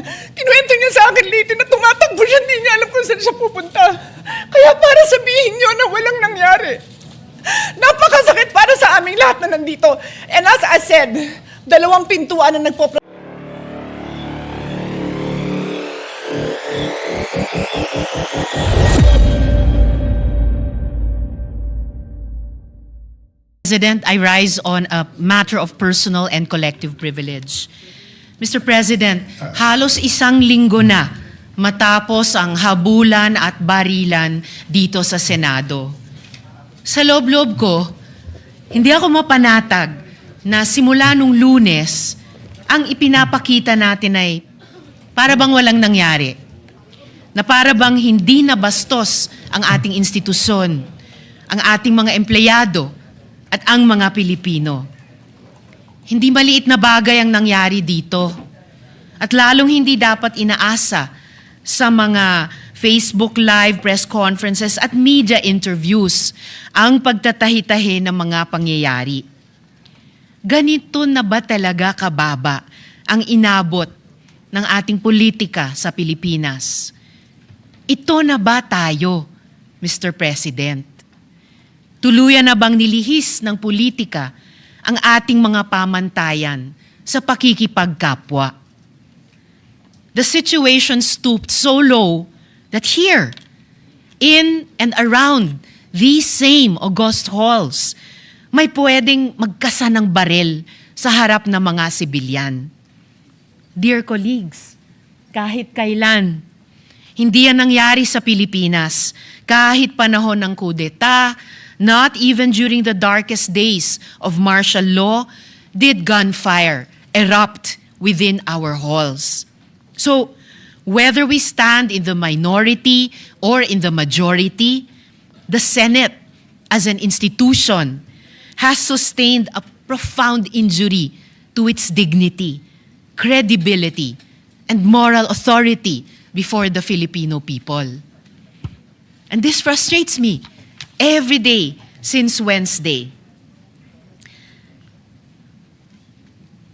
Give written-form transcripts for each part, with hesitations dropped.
Kinuwento niya sa akin lately na tumatakbo siya, hindi niya alam kung saan siya pupunta. Kaya para sabihin niyo na walang nangyari. Napakasakit para sa aming lahat na nandito. And as I said, 2 pintuan na President, I rise on a matter of personal and collective privilege. Mr. President, halos 1 linggo na matapos ang habulan at barilan dito sa Senado. Sa loob-loob ko, hindi ako mapanatag na simula nung Lunes, ang ipinapakita natin ay para bang walang nangyari. Na para bang hindi nabastos ang ating institusyon, ang ating mga empleyado, at ang mga Pilipino. Hindi maliit na bagay ang nangyari dito. At lalong hindi dapat inaasa sa mga Facebook Live, press conferences at media interviews ang pagtatahi-tahi ng mga pangyayari. Ganito na ba talaga kababa ang inabot ng ating politika sa Pilipinas? Ito na ba tayo, Mr. President? Tuluyan na bang nilihis ng politika ang ating mga pamantayan sa pakikipagkapwa? The situation stooped so low that here, in and around these same august halls, may pwedeng magkasa ng barel sa harap ng mga sibilyan. Dear colleagues, kahit kailan, hindi yan nangyari sa Pilipinas, kahit panahon ng kudeta. Not even during the darkest days of martial law did gunfire erupt within our halls. So, whether we stand in the minority or in the majority, the Senate as an institution has sustained a profound injury to its dignity, credibility, and moral authority before the Filipino people. And this frustrates me every day since Wednesday,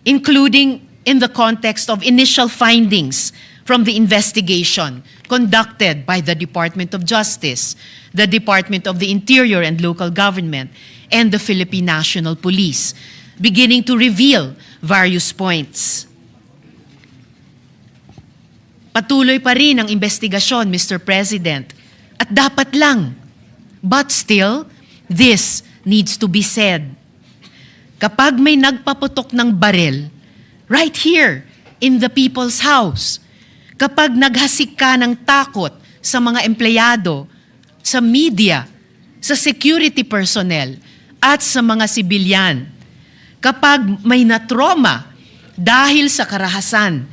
including in the context of initial findings from the investigation conducted by the Department of Justice, the Department of the Interior and Local Government, and the Philippine National Police, beginning to reveal various points. Patuloy pa rin ang investigasyon, Mr. President, at dapat lang. But still, this needs to be said. Kapag may nagpaputok ng barel, right here in the people's house, kapag naghasik ka ng takot sa mga empleyado, sa media, sa security personnel, at sa mga sibilyan, kapag may natroma dahil sa karahasan,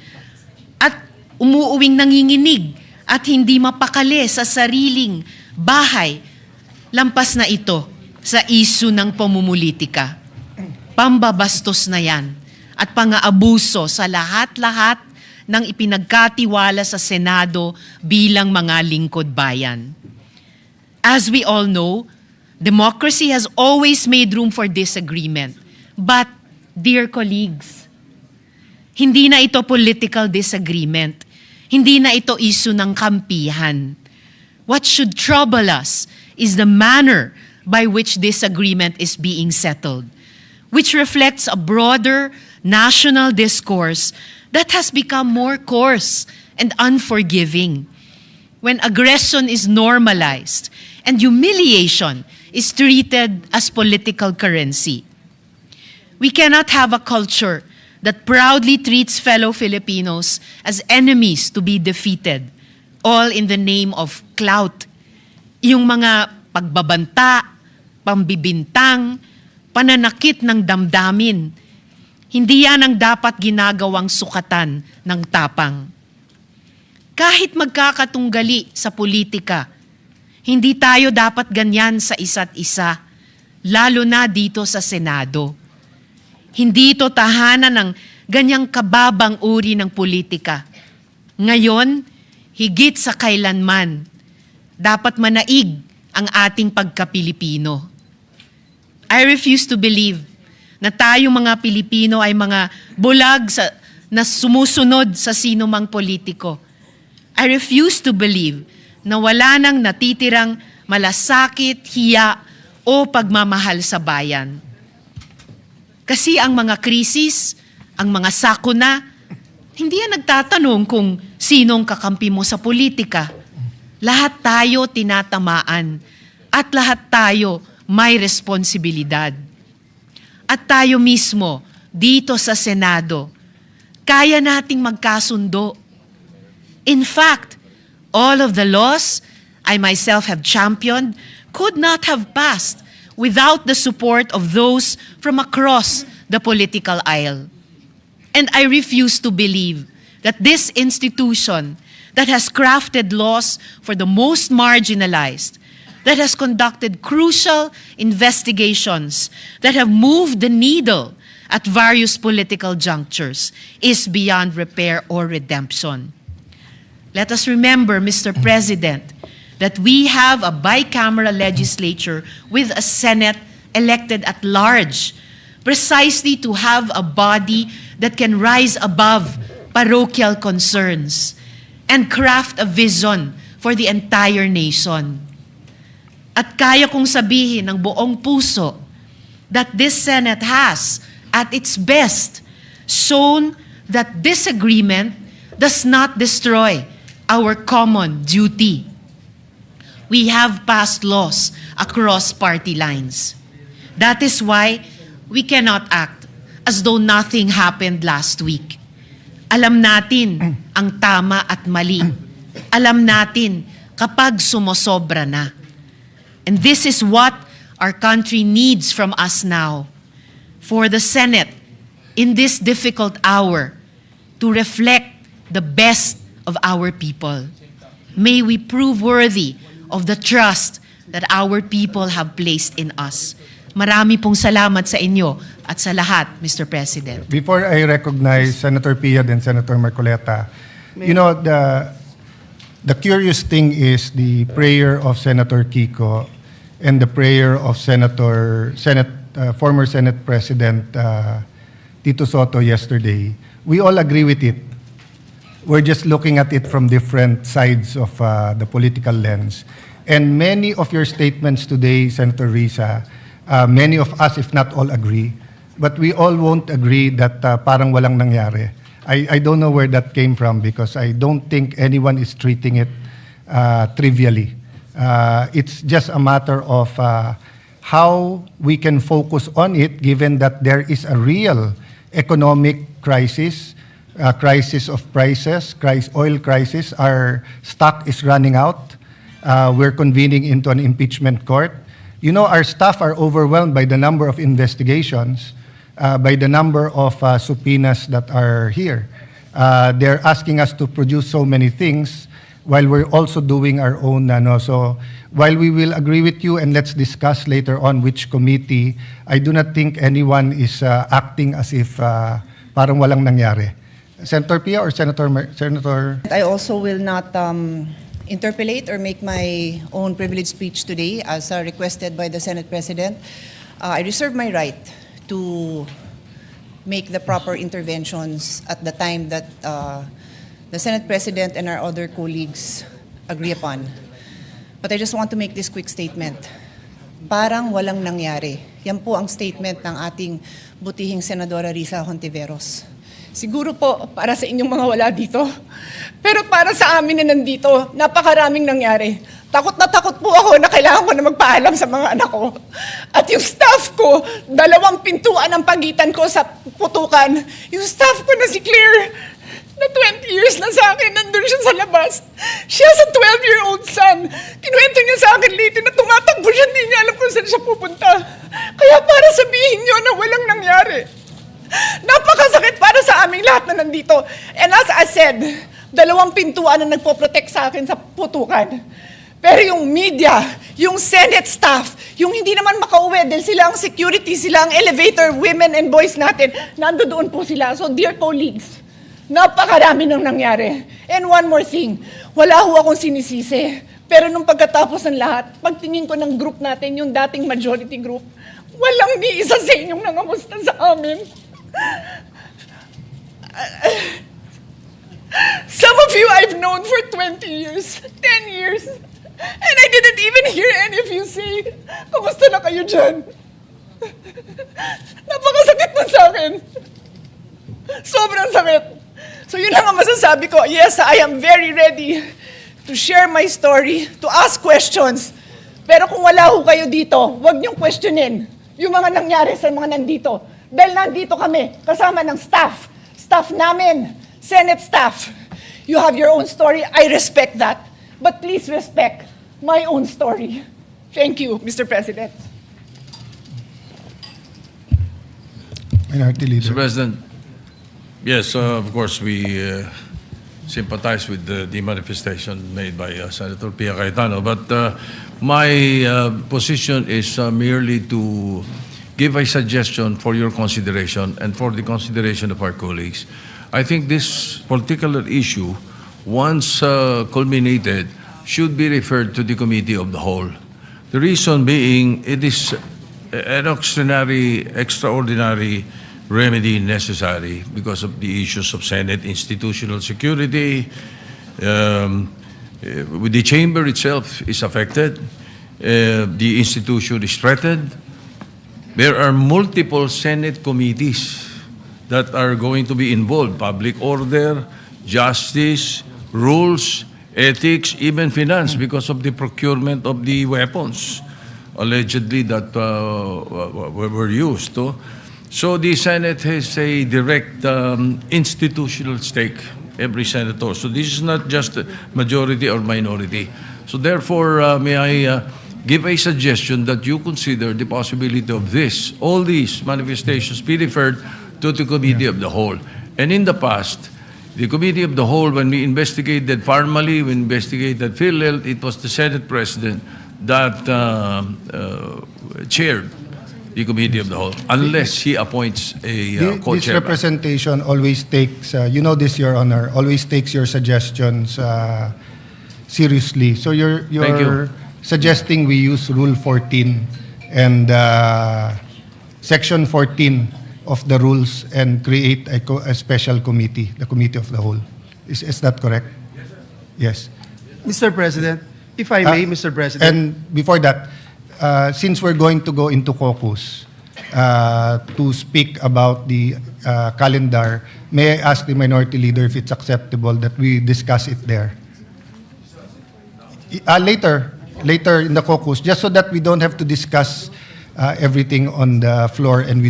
at umuuwing nanginginig at hindi mapakali sa sariling bahay, lampas na ito sa isyu ng pamumulitika. Pambabastos na yan at pang-aabuso sa lahat-lahat ng ipinagkatiwala sa Senado bilang mga lingkod bayan. As we all know, democracy has always made room for disagreement. But, dear colleagues, hindi na ito political disagreement. Hindi na ito isyu ng kampihan. What should trouble us is the manner by which this agreement is being settled, which reflects a broader national discourse that has become more coarse and unforgiving. When aggression is normalized and humiliation is treated as political currency. We cannot have a culture that proudly treats fellow Filipinos as enemies to be defeated, all in the name of clout. Yung mga pagbabanta, pambibintang, pananakit ng damdamin, hindi yan ang dapat ginagawang sukatan ng tapang. Kahit magkakatunggali sa politika, hindi tayo dapat ganyan sa isa't isa, lalo na dito sa Senado. Hindi ito tahanan ng ganyang kababang uri ng politika. Ngayon, higit sa kailanman, dapat manaig ang ating pagka-Pilipino. I refuse to believe na tayong mga Pilipino ay mga bulag sa na sumusunod sa sino mang politiko. I refuse to believe na wala nang natitirang malasakit, hiya o pagmamahal sa bayan. Kasi ang mga krisis, ang mga sakuna, hindi yan nagtatanong kung sinong kakampi mo sa politika. Lahat tayo tinatamaan at lahat tayo may responsibilidad. At tayo mismo, dito sa Senado, kaya nating magkasundo. In fact, all of the laws I myself have championed could not have passed without the support of those from across the political aisle. And I refuse to believe that this institution that has crafted laws for the most marginalized, that has conducted crucial investigations, that have moved the needle at various political junctures, is beyond repair or redemption. Let us remember, Mr. President, that we have a bicameral legislature with a Senate elected at large, precisely to have a body that can rise above parochial concerns and craft a vision for the entire nation. At kaya kong sabihin ng buong puso that this Senate has, at its best, shown that disagreement does not destroy our common duty. We have passed laws across party lines. That is why we cannot act as though nothing happened last week. Alam natin ang tama at mali. Alam natin kapag sumosobra na. And this is what our country needs from us now. For the Senate, in this difficult hour, to reflect the best of our people. May we prove worthy of the trust that our people have placed in us. Marami pong salamat sa inyo at sa lahat, Mr. President. Before I recognize Senator Pia and Senator Marcoleta, you know, the curious thing is the prayer of Senator Kiko and the prayer of former Senate President Tito Soto yesterday. We all agree with it. We're just looking at it from different sides of the political lens. And many of your statements today, Senator Risa, many of us, if not all, agree. But we all won't agree that parang walang nangyari. I don't know where that came from because I don't think anyone is treating it trivially. It's just a matter of how we can focus on it given that there is a real economic crisis, crisis of prices, oil crisis. Our stock is running out. We're convening into an impeachment court. You know, our staff are overwhelmed by the number of investigations, by the number of subpoenas that are here. They're asking us to produce so many things while we're also doing our own. So while we will agree with you and let's discuss later on which committee, I do not think anyone is acting as if parang walang nangyari. Senator Pia or Senator? I also will not interpolate or make my own privileged speech today as requested by the Senate President. I reserve my right to make the proper interventions at the time that the Senate President and our other colleagues agree upon. But I just want to make this quick statement. Parang walang nangyari. Yan po ang statement ng ating butihing Senadora Risa Hontiveros. Siguro po para sa inyong mga wala dito. Pero para sa amin na nandito, napakaraming nangyari. Takot na takot po ako na kailangan ko na magpaalam sa mga anak ko. At yung staff ko, 2 pintuan ang pagitan ko sa putukan. Yung staff ko na si Claire, na 20 years na sa akin, nandun siya sa labas. She has a 12-year-old son. Kinuwento niya sa akin late na tumatakbo siya, hindi niya alam kung saan siya pupunta. Kaya para sabihin niyo na walang nangyari. Napakasakit para sa aming lahat na nandito. And as I said, 2 pintuan na nagpo-protect sa akin sa putukan. Pero yung media, yung Senate staff, yung hindi naman makauwi dahil sila ang security, sila ang elevator women and boys natin, nandoon po sila. So dear colleagues, napakarami nang nangyari. And one more thing, wala ho akong sinisisi. Pero nung pagkatapos ng lahat, pagtingin ko ng group natin, yung dating majority group, walang ni isa sa inyong nangamusta sa amin. Some of you I've known for 20 years, 10 years, and I didn't even hear any of you say, "Kamusta na kayo dyan?" Napakasakit mo sa akin. Sobrang sakit. So yun ang masasabi ko. Yes, I am very ready to share my story, to ask questions. Pero kung wala ho kayo dito, huwag niyong questionin yung mga nangyari sa mga nandito. Dahil nandito kami, kasama ng staff namin, Senate staff. You have your own story. I respect that. But please respect my own story. Thank you, Mr. President. Minority Leader. Mr. President, yes, of course, we sympathize with the manifestation made by Senator Pia Cayetano, but my position is merely to give a suggestion for your consideration and for the consideration of our colleagues. I think this particular issue, once culminated, should be referred to the Committee of the Whole. The reason being, it is an extraordinary remedy necessary because of the issues of Senate institutional security. The chamber itself is affected. The institution is threatened. There are multiple Senate committees that are going to be involved: public order, justice, rules, ethics, even finance, because of the procurement of the weapons allegedly that were used. So the Senate has a direct institutional stake, every senator. So this is not just a majority or minority. So therefore, may I give a suggestion that you consider the possibility of all these manifestations be referred to the Committee of the Whole. And in the past, the Committee of the Whole, when we investigated Parmali, we investigated PhilHealth, it was the Senate President that chaired the Committee of the Whole, unless he appoints a This co-chair. representation always takes, you know this, Your Honor, always takes your suggestions seriously. So Thank you. you're suggesting we use Rule 14 and Section 14 of the rules and create a special committee, the Committee of the Whole. Is that correct? Yes. Mr. President, if I may, Mr. President. And before that, since we're going to go into caucus to speak about the calendar, may I ask the Minority Leader if it's acceptable that we discuss it there? Later in the caucus, just so that we don't have to discuss everything on the floor and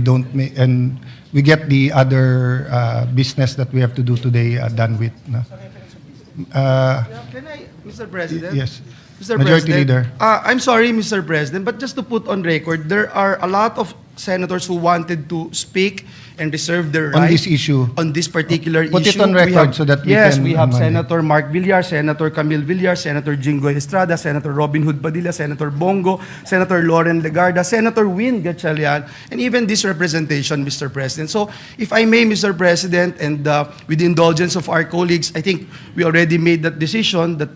we get the other business that we have to do today done with. No? Can I, Mr. President? Yes. Mr. Majority President, Leader. I'm sorry, Mr. President, but just to put on record, there are a lot of senators who wanted to speak and reserve their On right this issue. on this particular Put issue. it on We record have- so that we yes, can we have manage. Senator Mark Villar, Senator Camille Villar, Senator Jingoy Estrada, Senator Robin Hood Padilla, Senator Bongo, Senator Lauren Legarda, Senator Win Gatchalian, and even this representation, Mr. President. So, if I may, Mr. President, and with the indulgence of our colleagues, I think we already made that decision that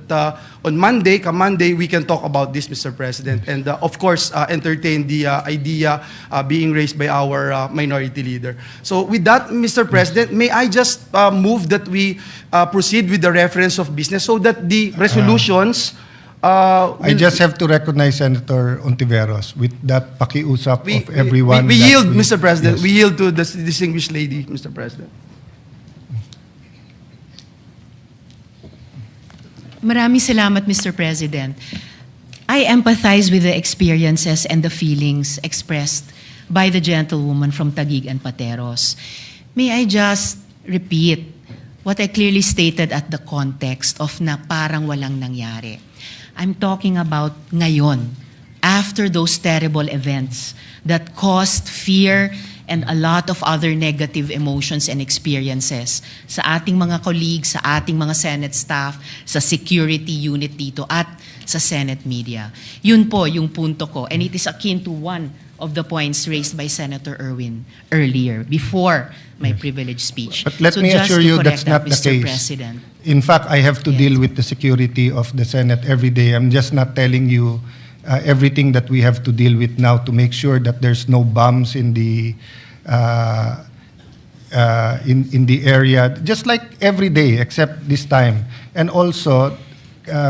on Monday, come Monday, we can talk about this, Mr. President, and of course, entertain the idea being raised by our minority leader. So, with that, Mr. President, may I just move that we proceed with the reference of business so that the resolutions I just have to recognize Senator Ontiveros with that pakiusap of everyone. We that yield, Mr. President. Yes. We yield to the distinguished lady, Mr. President. Maraming salamat, Mr. President. I empathize with the experiences and the feelings expressed by the gentlewoman from Taguig and Pateros. May I just repeat what I clearly stated at the context of na parang walang nangyari. I'm talking about ngayon, after those terrible events that caused fear and a lot of other negative emotions and experiences sa ating mga colleagues, sa ating mga Senate staff, sa security unit dito at sa Senate media. Yun po yung punto ko. And it is akin to one of the points raised by Senator Erwin earlier, before my privileged speech. But let So me just assure to you correct that's not that, the Mr. case. President. In fact, I have to Yes. deal with the security of the Senate every day. I'm just not telling you everything that we have to deal with now to make sure that there's no bombs in the in the area, just like every day except this time, and also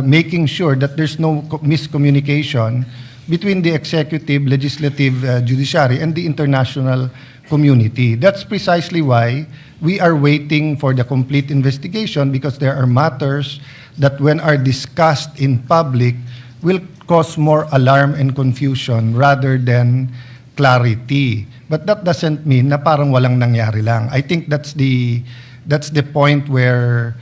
making sure that there's no miscommunication between the executive, legislative, judiciary, and the international community. That's precisely why we are waiting for the complete investigation, because there are matters that when are discussed in public will cause more alarm and confusion rather than clarity. But that doesn't mean na parang walang nangyari lang. I think that's the point where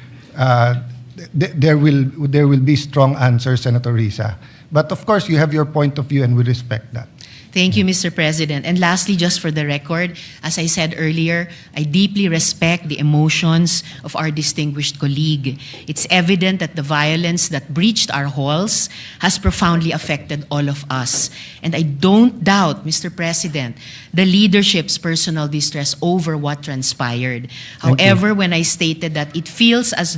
there will be strong answers, Senator Risa. But of course, you have your point of view, and we respect that. Thank you, Mr. President. And lastly, just for the record, as I said earlier, I deeply respect the emotions of our distinguished colleague. It's evident that the violence that breached our halls has profoundly affected all of us. And I don't doubt, Mr. President, the leadership's personal distress over what transpired. Thank you. However, when I stated that it feels now as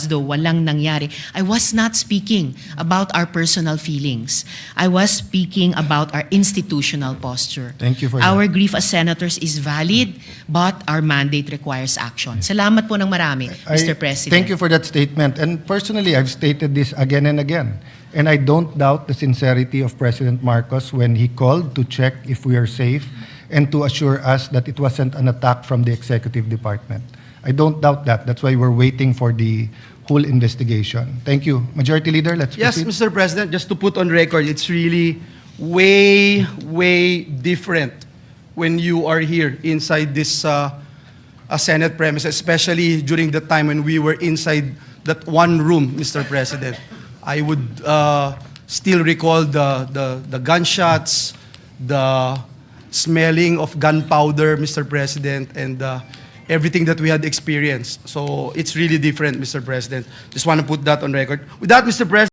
though walang nangyari, I was not speaking about our personal feelings. I was speaking about our institutional posture. Thank you for Our that. grief as senators is valid, but our mandate requires action. Salamat po ng marami, Mr. President. Thank you for that statement. And personally, I've stated this again and again. And I don't doubt the sincerity of President Marcos when he called to check if we are safe and to assure us that it wasn't an attack from the executive department. I don't doubt that. That's why we're waiting for the whole investigation. Thank you. Majority Leader, let's Yes, proceed. Mr. President, just to put on record, it's really way different when you are here inside this Senate premise, especially during the time when we were inside that one room, Mr. President. I would still recall the gunshots, the smelling of gunpowder, Mr. President, and everything that we had experienced. So it's really different, Mr. President. Just want to put that on record. With that, Mr. President,